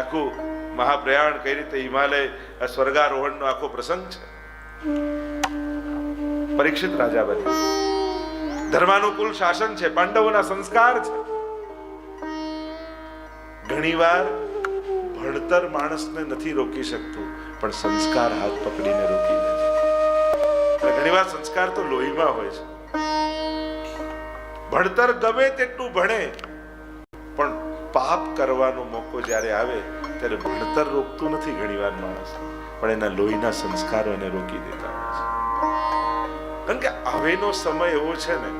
આખું મહાપ્રયાણ કઈ રીતે હિમાલય સ્વર્ગારોહણનો આખો પ્રસંગ છે. પરીક્ષિત રાજા બન્યા. ધર્માનુકૂળ શાસન છે, પાંડવોના સંસ્કાર છે. ઘણીવાર ભણતર માણસને નથી રોકી શકતું, પણ સંસ્કાર હાથ પકડીને રોકી દે છે. ઘણીવાર સંસ્કાર તો લોહીમાં હોય છે. ભણતર ગમે તેટલું ભણે, પણ પાપ કરવાનો મોકો જ્યારે આવે ત્યારે ભણતર રોકતું નથી ઘણીવાર માણસ, પણ એના લોહીના સંસ્કારો એને રોકી દેતા હોય છે. કારણ કે હવેનો સમય એવો છે ને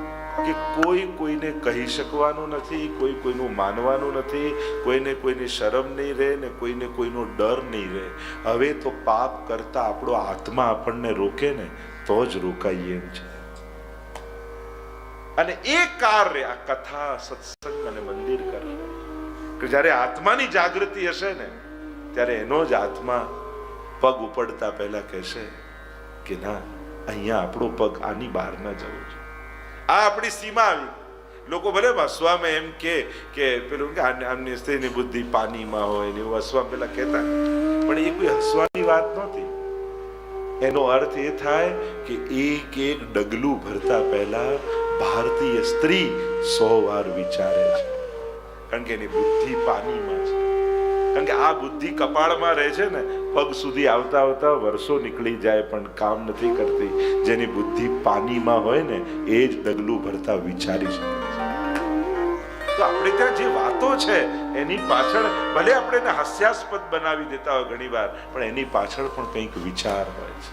કે કોઈ કોઈને કહી શકવાનું નથી, કોઈ કોઈનું માનવાનું નથી, કોઈને કોઈની શરમ નહીં રહે ને કોઈને કોઈનો ડર નહીં રહે. હવે તો પાપ કરતા આપણો આત્મા આપણને રોકે ને તો જ રોકાઈએ એમ છે. અને એ કાર્ય આ કથા, સત્સંગ અને મંદિર કરશે કે જ્યારે આત્માની જાગૃતિ હશે ને ત્યારે એનો જ આત્મા પગ ઉપડતા પહેલા કહેશે કે ના, અહીંયા આપણો પગ આની બહાર ના જવો છે. આ આપણી સીમા આવી. લોકો ભલે હસવામાં એમ કે પેલું કે આમની સ્ત્રીની બુદ્ધિ પાણીમાં હોય ને એવું હસવા પેલા કહેતા, પણ એ કોઈ હસવાની વાત નહોતી. એનો અર્થ એ થાય કે એક એક ડગલું ભરતા પહેલા ભારતીય સ્ત્રી 100 વાર વિચારે છે, કારણ કે એની બુદ્ધિ પાણીમાં છે. કારણ કે આ બુદ્ધિ કપાળમાં રહે છે ને, પગ સુધી આવતા આવતા વર્ષો નીકળી જાય પણ કામ નથી કરતી. જેની બુદ્ધિ પાણીમાં હોય ને એ જ ડગલું ભરતા વિચારી શકે છે. તો આપણે ત્યાં જે વાતો છે એની પાછળ ભલે આપણે એને હાસ્યાસ્પદ બનાવી દેતા હોય ઘણી વાર, પણ એની પાછળ પણ કંઈક વિચાર હોય છે.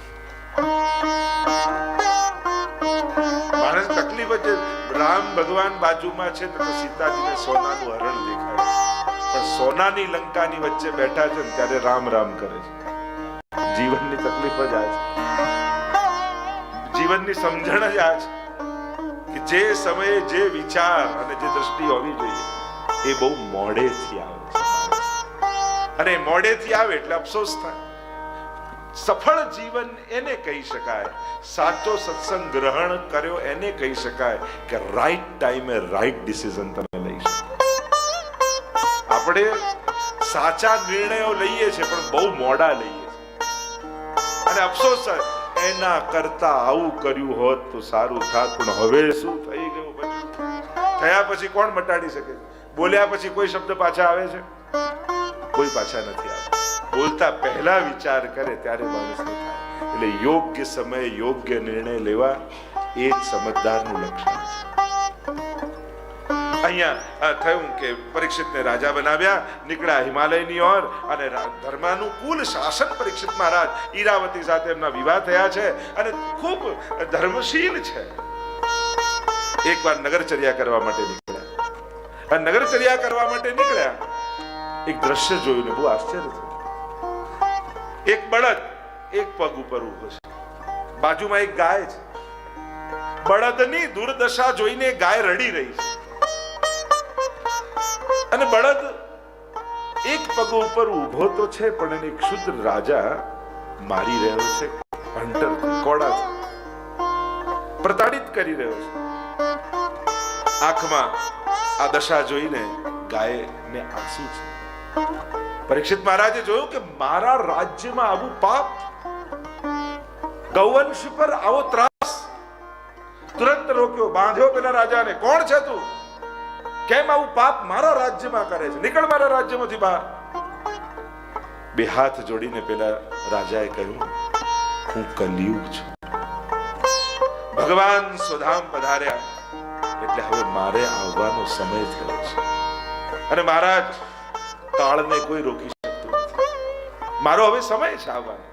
માણસ તકલીફ છે. રામ ભગવાન બાજુમાં છે તો સીતાજીને સોનાનું હરણ દેખાય, પણ સોનાની લંકાની વચ્ચે બેઠા છે ને ત્યારે રામ રામ કરે છે. જીવનની તકલીફ જ આ છે, જીવનની સમજણ જ આ છે કે જે સમયે જે વિચાર અને જે દ્રષ્ટિ હોવી જોઈએ એ બહુ મોડેથી આવે છે. અને મોડેથી આવે એટલે અફસોસ થાય. સફળ જીવન એને કહી શકાય, સાચો સત્સંગ ગ્રહણ કર્યો એને કહી શકાય કે રાઈટ ટાઈમે રાઈટ ડિસિઝન તમે લઈ શકો. આપણે સાચા નિર્ણયો લઈએ છીએ પણ બહુ મોડા લઈએ છીએ, અને અફસોસ એના કરતા આવું કર્યું હોત તો સારું થાત, પણ હવે શું થઈ ગયું. પછી થયા પછી કોણ મટાડી શકે? બોલ્યા પછી કોઈ શબ્દ પાછા આવે છે? કોઈ પાછા નથી આવતા. બોલતા પહેલા વિચાર કરે ત્યારે માણસને થાય. એટલે યોગ્ય સમયે યોગ્ય નિર્ણય લેવા એ જ સમજદારનું લક્ષણ છે. અહીંયા થયું કે પરીક્ષિતને રાજા બનાવ્યા, નીકળ્યા હિમાલયની ઓર, અને ધર્માનુકૂળ શાસન પરીક્ષિત મહારાજ ઈરાવતી સાથે એમના વિવાહ થયા છે અને ખૂબ ધર્મશીલ છે. એકવાર નગરચર્યા કરવા માટે નીકળ્યા, અને નગરચર્યા કરવા માટે નીકળ્યા એક દ્રશ્ય જોયું ને બહુ આશ્ચર્ય થયું. એક બળદ એક પગ ઉપર ઊભો છે, બાજુમાં એક ગાય છે. બળદની દુર્દશા જોઈને ગાય રડી રહી છે, અને બળદ એક પગ ઉપર ઊભો તો છે પણ એને ક્ષુદ્ર રાજા મારી રહ્યો છે, હંટર કોડાથી પ્રતાડિત કરી રહ્યો છે. આંખમાં આ દશા જોઈને ગાયને આંસુ છે. પરીક્ષિત મહારાજે જોયું કે મારા રાજ્યમાં આવું પાપ, ગૌવંશ પર આવો ત્રાસ. તુરંત રોક્યો, બાંધ્યો પેલા રાજાને. કોણ છે તું? કેમ આવું પાપ મારા રાજ્યમાં કરે છે? નીકળ મારા રાજ્યમાંથી બહાર. બે હાથ જોડીને પેલા રાજાએ કહ્યું, હું કલિયુગ છું. ભગવાન સ્વધામ પધાર્યા એટલે હવે મારે આવવાનો સમય થયો છે. અને મહારાજ, કાળને કોઈ રોકી શકતું નથી. મારો હવે સમય છે આવવાનો.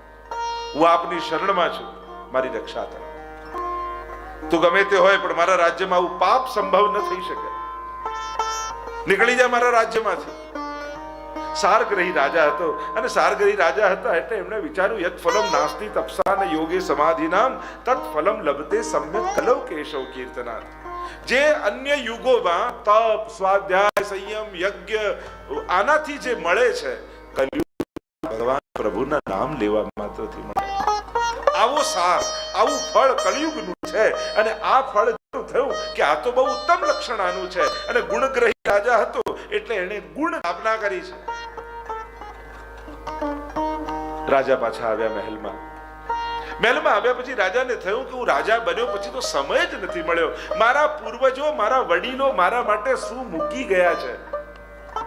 હું આપની શરણમાં છું, મારી રક્ષા કરો. તું ગમે તે હોય પણ મારા રાજ્યમાં આવું પાપ સંભવ ન થઈ શકે. નીકળી જા મારા રાજ્યમાંથી. સારગ્રહી રાજા હતો, અને સારગ્રહી રાજા હતા એટલે એમણે વિચાર્યું, યત ફલમ નાસ્તિ તપસાન યોગે સમાધિનામ તત ફલમ લભતે સમ્યક કલૌ કેશવ કીર્તનાથ. જે અન્ય યુગોમાં તપ, સ્વાધ્યાય, સંયમ, યજ્ઞ આનાથી જે મળે છે, કલયુગ ભગવાન પ્રભુના નામ લેવા માત્રથી મળે. આવો સાર, આવું ફળ કલયુગનું છે. અને આ ફળ થયું કે આ તો બહુ ઉત્તમ લક્ષણ આનું છે. અને ગુણગ્રહી રાજા હતો એટલે એને ગુણ સ્થાપના કરી છે. રાજા પાછા આવ્યા મહેલમાં. મહેલમાં આવ્યા પછી રાજાને થયું કે હું રાજા બન્યો પછી તો સમય જ નથી મળ્યો. મારા પૂર્વજો, મારા વડીલો મારા માટે શું મૂકી ગયા છે,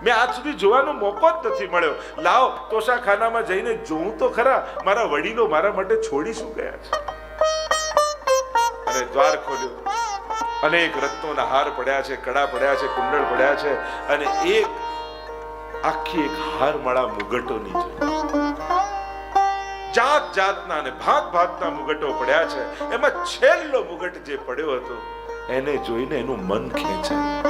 મેં આજ સુધી જોવાનો મોકો જ નથી મળ્યો. લાવ તોશાખાનામાં જઈને જોઉં તો ખરા મારા વડીલો મારા માટે છોડી શું ગયા છે. અને દ્વાર ખોલ્યો. અનેક રત્નોના હાર પડ્યા છે, કડા પડ્યા છે, કુંડળ પડ્યા છે, અને આખી એક હારમાળા મુગટોની છે. જાત જાતના અને ભાત ભાતના મુગટો પડ્યા છે. એમાં છેલ્લો મુગટ જે પડ્યો હતો એને જોઈને એનું મન ખેંચાયું.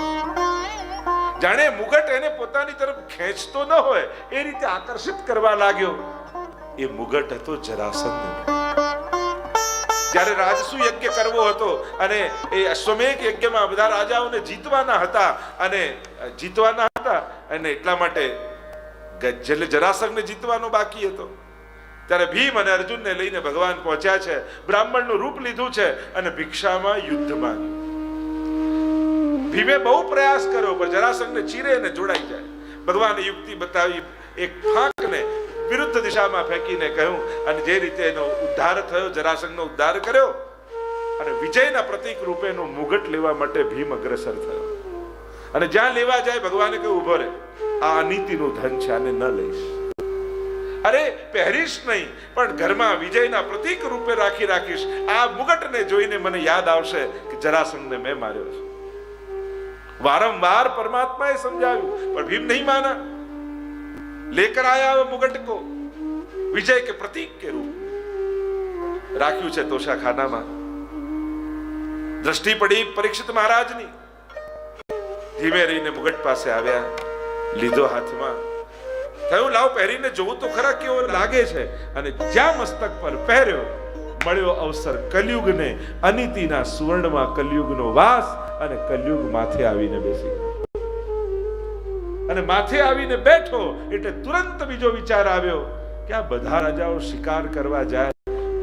જાણે મુગટ એને પોતાની તરફ ખેંચતો ન હોય એ રીતે આકર્ષિત કરવા લાગ્યો. એ મુગટ હતો જરાસંઘનો. જ્યારે રાજસુ યજ્ઞ કરવો હતો અને એ અશ્વમેઘ યજ્ઞમાં બધા રાજાઓને જીતવાના હતા અને એટલા માટે જરાસંઘને જીતવાનો બાકી હતો. ત્યારે ભીમ અને અર્જુનને લઈને ભગવાન પહોંચ્યા છે. બ્રાહ્મણનું રૂપ લીધું છે અને ભિક્ષામાં યુદ્ધ માંગ્યું. ભીમે બહુ પ્રયાસ કર્યો પણ જરાસંઘને ચીરે અને જોડાઈ જાય. ભગવાને યુક્તિ બતાવી, એક ફાંકને વિરુદ્ધ દિશામાં ફેંકીને કહ્યું અને જે રીતે એનો ઉદ્ધાર થયો, જરાસંઘનો ઉદ્ધાર કર્યો અને વિજયના પ્રતીક રૂપેનો મુગટ લેવા માટે ભીમ અગ્રસર થયો. અને જ્યાં લેવા જાય ભગવાને કહ્યું ઉભો રહે, આ અનીતિનું ધન છે, આને ન લઈશ. અરે પહેરીશ નહીં પણ ઘરમાં વિજયના પ્રતીક રૂપે રાખીશ. આ મુગટને જોઈને મને યાદ આવશે કે જરાસંઘને મેં માર્યો છે. વારંવાર પરમાત્માએ સમજાવ્યું પણ ભીમ નહીં માના. लेकर आया वो मुगट को विजय के प्रतीक के रूप राख्યું છે તોશાખાનામાં. દ્રષ્ટિ પડી પરીક્ષિત મહારાજની. ધીમે રહીને મુગટ પાસે આવ્યા, લીધો હાથમાં, થયું લાવ પહેરીને જોવું તો ખરા કેવો લાગે છે. અને જ્યાં મસ્તક પર પહેર્યો મળ્યો અવસર કલયુગને. અનિતિના સુવર્ણમાં કલયુગનો વાસ અને કલયુગ માથે આવીને બેસી અને માથે આવીને બેઠો એટલે તુરંત બીજો વિચાર આવ્યો કે આ બધા રાજાઓ શિકાર કરવા જાય,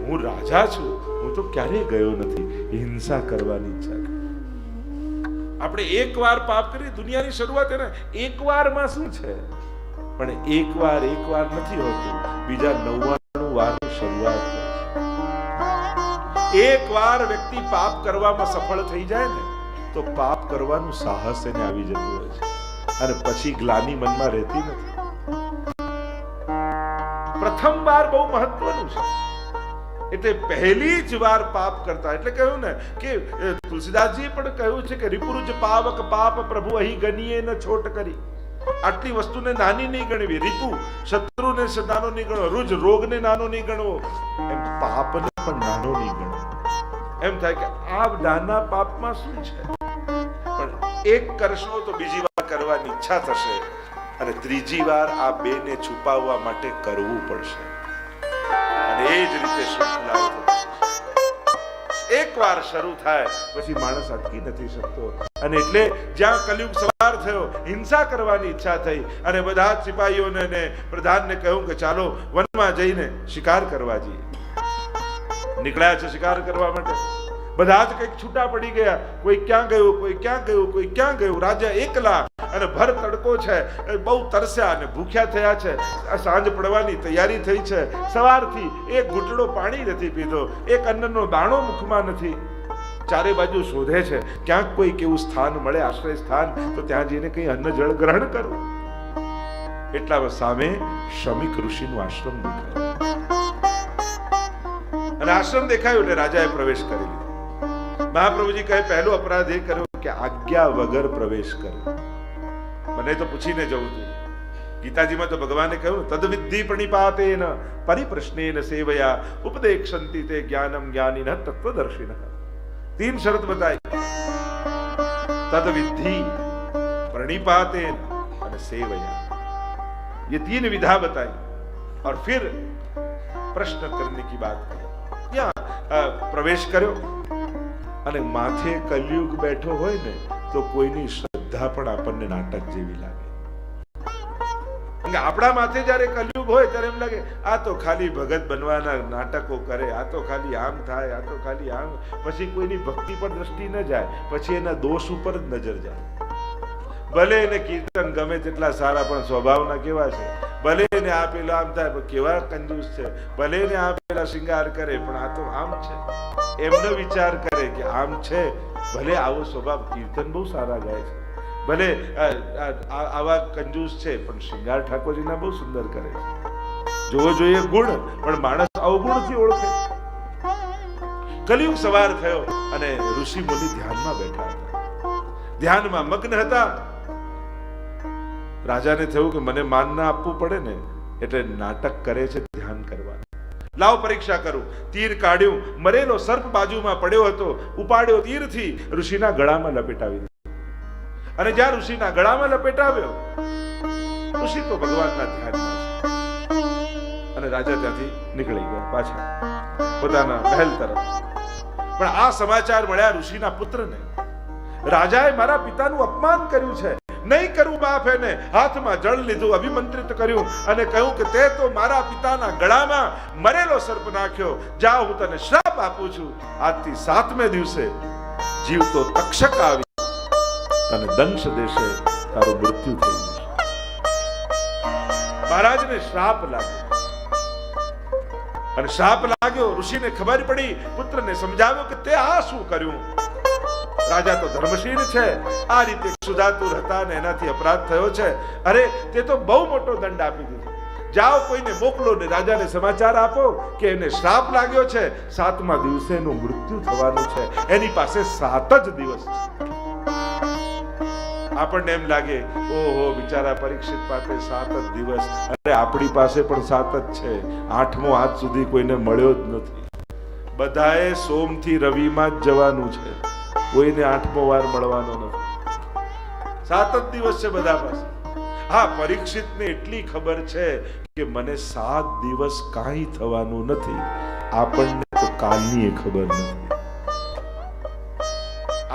હું રાજા છું, હું તો ક્યારેય ગયો નથી, હિંસા કરવાની ઈચ્છા. આપણે એકવાર પાપ કરી, દુનિયાની શરૂઆત એને એકવારમાં શું છે, પણ એકવાર નથી હોતું, બીજા 99 વારની શરૂઆત હોય છે. એકવાર વ્યક્તિ પાપ કરવામાં સફળ થઈ જાય ને તો પાપ કરવાનું સાહસ એને આવી જતું હોય છે અને પછી ગ્લાની મનમાં રહેતી નથી. પ્રથમ વાર બહુ મહત્વનું છે. એટલે પહેલી જ વાર પાપ કરતા, એટલે કહ્યું ને કે તુલસીદાસજી પણ કહ્યું છે કે રિપુરુજ પાવક પાપ પ્રભુ અહીં ગણીએ ન છોટ કરી. આટલી વસ્તુને નાની નહીં ગણવી. રિપુ શત્રુને નાનો નહીં ગણવો, રુજ રોગને નાનો નહીં ગણવો, એમ પાપને પણ નાનો નહીં ગણવો. એમ થાય કે આ નાના પાપમાં શું છે, પણ એક કરશો તો બીજી વાર કરવાની ઈચ્છા થશે અને ત્રીજી વાર આ બેને છુપાવવા માટે કરવું પડશે. અને એ જ રીતે શૃંખલા એકવાર શરૂ થાય પછી માણસ અટકી નથી શકતો. અને એટલે જ્યાં કલયુગ સવાર થયો, હિંસા કરવાની ઈચ્છા થઈ અને બધા સિપાહીઓને ને પ્રધાનને કહ્યું કે ચાલો વનમાં જઈને શિકાર કરવા જઈએ. નીકળ્યા છે શિકાર કરવા માટે. બધા જ કંઈક છૂટા પડી ગયા. કોઈ ક્યાં ગયું, કોઈ ક્યાં ગયું, કોઈ ક્યાં ગયું. રાજા એકલા અને ભર તડકો છે, બહુ તરસ્યા અને ભૂખ્યા થયા છે. સાંજ પડવાની તૈયારી થઈ છે. સવારથી એક ઘૂંટડો પાણી નથી પીધો, એક અન્નનો દાણો મુખમાં નથી. ચારે બાજુ શોધે છે ક્યાંક કોઈ કેવું સ્થાન મળે, આશ્રય સ્થાન, તો ત્યાં જઈને કઈ અન્ન જળ ગ્રહણ કરવું. એટલામાં સામે શમિક ઋષિનું આશ્રમ દેખાયું અને આશ્રમ દેખાયું એટલે રાજાએ પ્રવેશ કરી લીધો. મહાપ્રભુજી કહે પહેલો અપરાધ એ કર્યો કે આજ્ઞા વગર પ્રવેશ કર્યો. મને તો પૂછીને જવું જોઈએ. ગીતાજીમાં તો ભગવાને કહ્યું તદ્વિદ્ધિ પ્રણિપાતેન પરિપ્રશ્નેન સેવયા ઉપદેક્ષન્તિ તે જ્ઞાનમ જ્ઞાનિનઃ તત્વદર્શિનઃ. 3 शर्त बताई, तद्विद्धि, प्रणिपातेन और सेवया. ये 3 विधा बताई और फिर प्रश्न करने की बात की. यहाँ प्रवेश કર્યો અને માથે કલયુગ બેઠો હોય ને તો કોઈની શ્રદ્ધા પણ આપણને નાટક જેવી લાગે. આપણા માથે જ્યારે કલયુગ હોય ત્યારે એમ લાગે આ તો ખાલી ભગત બનવાના નાટકો કરે, આ તો ખાલી આમ થાય, આ તો ખાલી આમ. પછી કોઈની ભક્તિ પર દ્રષ્ટિ ન જાય, પછી એના દોષ ઉપર જ નજર જાય. ભલે એને કીર્તન ગમે તેટલા સારા પણ સ્વભાવના કેવા છે, ભલે ને આ પેલા આમ થાય, કેવા કંજૂસ છે, ભલે ને આ પેલા શિંગાર કરે પણ આ તો આમ છે, એમનો વિચાર કરે કે આમ છે, ભલે આવો સ્વભાવ, કીર્તન બહુ સારા ગાય છે, ભલે આવા કંજૂસ છે પણ શિંગાર ઠાકોરજીના બહુ સુંદર કરે છે. જોવો જોઈએ ગુણ, પણ માણસ અવગુણથી ઓળખે. કલિયુગ સવાર થયો અને ઋષિ મુનિ ધ્યાનમાં બેઠા હતા, ધ્યાનમાં મગ્ન હતા. રાજાને થયું કે મને માન ના આપવું પડે ને, એટલે નાટક કરે છે ધ્યાન કરવા. લાવ પરીક્ષા કરું. તીર કાઢ્યું, મરેલો સર્પ બાજુમાં પડ્યો હતો, ઉપાડ્યો તીરથી ઋષિના ગળામાં લપેટાવી દીધો. અને જ્યાં ઋષિના ગળામાં લપેટાવ્યો, ઋષિ તો ભગવાનના ધ્યાનમાં છે. અને રાજા ત્યાંથી નીકળી ગયા પાછા પોતાના મહેલ તરફ. પણ આ સમાચાર મળ્યા ઋષિના પુત્રને. રાજાએ મારા પિતાનું અપમાન કર્યું છે, નહીં કરવું બાપ. એને હાથમાં જળ લીધું, અભિમંત્રિત કર્યું અને કહ્યું કે તે તો મારા પિતાના ગળામાં મરેલો સર્પ નાખ્યો. જા, હું તને શ્રાપ આપું છું, આજથી 7મે દિવસે જીવતો તક્ષક આવી તને દંશ દેશે, તારું મૃત્યુ થઈ જશે. મહારાજને શ્રાપ લાગ્યો. અને શ્રાપ લાગ્યો, ઋષિને ખબર પડી, પુત્રને સમજાવ્યો કે તે આ શું કર્યું. રાજા તો ધર્મશીલ છે, આ રીતે સુધાતુર હતા ને એનાથી અપરાધ થયો છે. અરે, તે તો બહુ મોટો દંડ આપી દીધો. જાઓ, કોઈને મોકલો ને રાજાને સમાચાર આપો કે એને શ્રાપ લાગ્યો છે, 7મા દિવસે એનું મૃત્યુ થવાનું છે, એની પાસે 7 જ દિવસ છે. આપણને એમ લાગે, ઓહો બિચારા પરીક્ષિત પાસે 7 જ દિવસ. અરે, આપણી પાસે પણ 7 જ છે. 8મો આજ સુધી કોઈને મળ્યો જ નથી. બધાએ સોમથી રવિમાં જ જવાનું છે, કોઈને 8મો વાર મળવાનો નથી. 7 જ દિવસ છે બધા પાસે. હા, પરીક્ષિતને એટલી ખબર છે કે મને 7 દિવસ કાંઈ થવાનું નથી. આપણને તો કાલની ખબર નથી.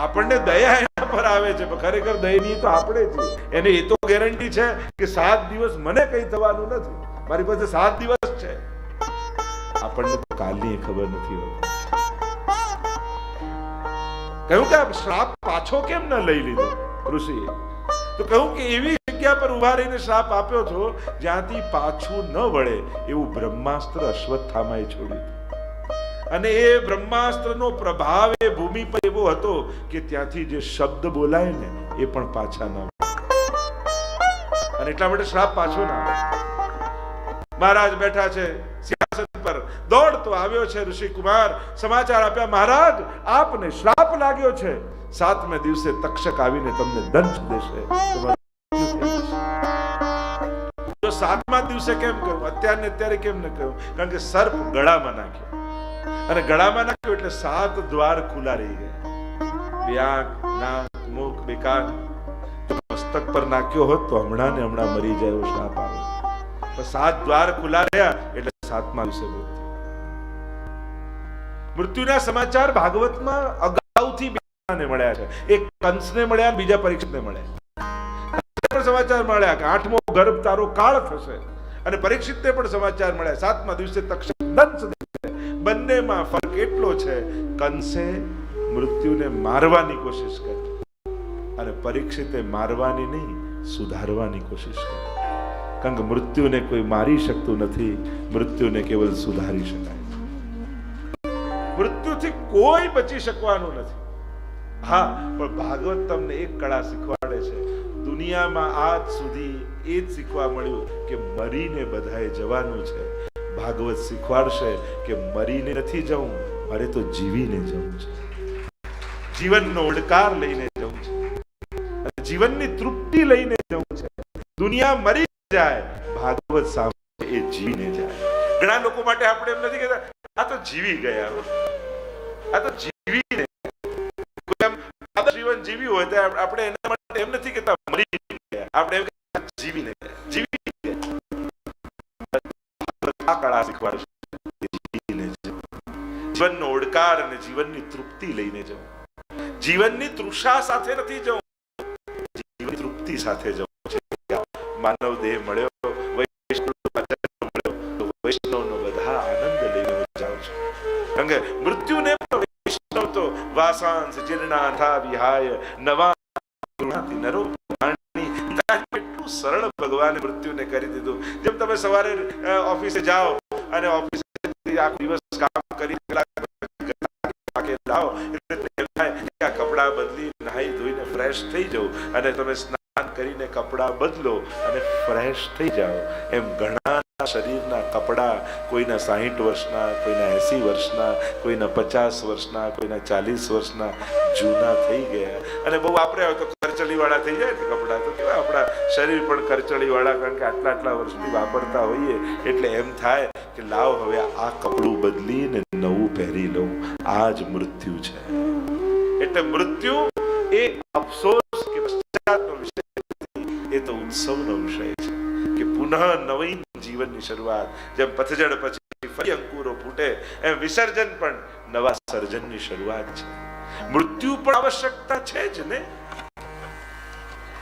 આપણને દયા એના પર આવે છે, પણ ખરેખર દયનીય તો આપણે છીએ. એને એ તો ગેરંટી છે કે 7 દિવસ મને કંઈ થવાનું નથી, મારી પાસે 7 દિવસ છે. આપણને તો કાલની ખબર નથી હોતી. કહ્યું કે આ શ્રાપ પાછો કેમ ન લઈ લીધો ઋષિએ? તો કહ્યું કે એવી જગ્યા પર ઉભા રહીને શ્રાપ આપ્યો છો જ્યાંથી પાછું ન વળે એવું બ્રહ્માસ્ત્ર અશ્વત્થામાએ છોડ્યું. અને એ બ્રહ્માસ્ત્રનો પ્રભાવ એ ભૂમિ પર એવો હતો કે ત્યાંથી જે શબ્દ બોલાય ને એ પણ પાછા ન વળે. અને એટલા માટે શ્રાપ પાછો ના આવે. મહારાજ બેઠા છે સિંહાસન પર, દોડતો આવ્યો છે ઋષિ કુમાર, સમાચાર આપ્યા, મહારાજ આપને શ્રાપ લાગ્યો છે, 7મે દિવસે તક્ષક આવીને તમને દંશ દેશે. જો 7મા દિવસે કેમ કહ્યું, અત્યારે કેમ ન કહ્યું? કારણ કે સર્પ ગળામાં નાખ્યો, અને ગળામાં નાખ્યો એટલે 7 દ્વાર ખુલ્લા રહી ગયા. બે આંખ, નાક, મુખ, બે કાન. મસ્તક પર નાખ્યો હોત તો હમણાં ને હમણાં મરી જાય એવો શ્રાપ આવે. 7 દ્વાર ખુલ્લા રહ્યા એટલે 7મા દિવસે મૃત્યુના સમાચાર ભાગવતમાં અગાઉથી બેને મળ્યા છે. એક કંસને મળ્યા, બીજા પરીક્ષિતને મળ્યા. સમાચાર મળ્યા કે 8મો ગર્ભ તારો કાળ થશે, અને પરીક્ષિતને પણ સમાચાર મળ્યા 7મા દિવસે તક્ષક દંશ દેશે. બંનેમાં ફરક એટલો છે, કંસે મૃત્યુને મારવાની કોશિશ કરી અને પરીક્ષિતે મારવાની નહીં, સુધારવાની કોશિશ કરી. કારણ કે મૃત્યુને કોઈ મારી શકતું નથી, મૃત્યુને કેવલ સુધારી શકાય. મૃત્યુથી કોઈ બચી શકવાનું નથી. હા, પણ ભાગવત તમને એક કળા શીખવાડે છે. દુનિયામાં આજ સુધી એ જ શીખવા મળ્યું કે મરીને બધાએ જવાનું છે. ભાગવત શીખવાડશે કે મરીને નથી જવું, મારે તો જીવીને જવું છે. જીવનનો ઉડકાર લઈને જવું છે, જીવનની તૃપ્તિ લઈને જવું છે. દુનિયા મરી જાય, ભાગવત સાંભળે એ જીવીને જાય. ઘણા લોકો માટે આપણે એમ નથી કહેતા આ તો જીવી ગયા, આ તો જીવીને. કોઈ એમ જીવન જીવ્યું હોય તો આપણે એના માટે એમ નથી કહેતા મરી ગયા, આપણે એમ કહેતા જીવીને જીવી ગયા. આ કળા શીખવાડશે જીવીને જવું, જીવનનો ઓડકાર અને જીવનની તૃપ્તિ લઈને જવું. જીવનની તૃષા સાથે નથી જવું, જીવનની તૃપ્તિ સાથે જવું છે. માનવ દેહ મળ્યો, વૈષ્ણવનો બધા આનંદ લઈને હું જાઉં છું. કારણ કે મૃત્યુને વૈષ્ણવ તો વાસાંસ જીર્ણા થા વિહાય નવા નરો કેટલું સરળ ભગવાને મૃત્યુને કરી દીધું. જેમ તમે સવારે ઓફિસે જાઓ અને ઓફિસે આખો દિવસ કામ કરી કપડા બદલી નાહી ધોઈને ફ્રેશ થઈ જાઓ અને તમે સ્નાન કરીને કપડા બદલો અને ફ્રેશ થઈ જાઓ. એમ ઘણા શરીરના કપડા કોઈના 60 વર્ષના, કોઈના 80 વર્ષના, કોઈના 50 વર્ષના, કોઈના 40 વર્ષના જૂના થઈ ગયા. અને બહુ વાપર્યા હોય તો કરચલી વાળા થઈ જાય ને કપડા. તો કેવા આપણા શરીર પણ કરચલી વાળા, કારણ કે આટલા વર્ષથી વાપરતા હોઈએ એટલે એમ થાય કે લાવ હવે આ કપડું બદલીને નવું પહેરી લઉં. આ જ મૃત્યુ છે. એટલે મૃત્યુ એ અફસોસ કે પશ્ચાતાપનો વિષય નથી, એ તો ઉત્સવનો વિષય છે કે પુનઃ નવીન જીવનની શરૂઆત. જેમ પતઝડ પછી ફરી અંકુરો ફૂટે એમ વિસર્જન પણ નવા સર્જનની શરૂઆત છે. મૃત્યુ પણ આવશ્યકતા છે જ ને.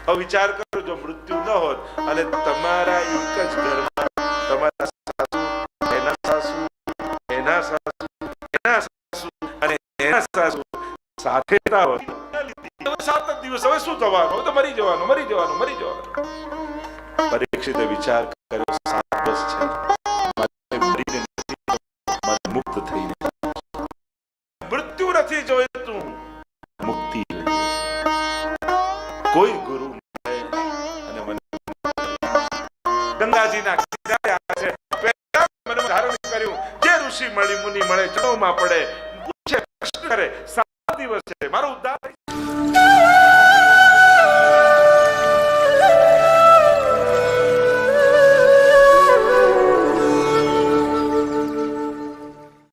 હવે વિચાર કરો, જો મૃત્યુ ન હોત અને તમારા એક જ ઘરમાં તમારા સાસુ, એના સાસુ, એના સાસુ, એના સાસુ અને એના સાસુ સાથે ના હોત, 7 દિવસ હવે શું થવાનું? હવે તો મરી જવાનું. પરીક્ષિતે વિચાર કર્યો, 7 વર્ષ છે, મરીને મુક્ત થઈને મૃત્યુ નથી જોઈતું, મુક્તિ. કોઈ ગુરુ અને મને ગંગાજીના મને ધારણ કર્યું, જે ઋષિ મળી મુનિ મળે જન્મમાં પડે પૂછે પ્રશ્ન કરે, 7 દિવસ છે મારો ઉદ્ધાર થઈ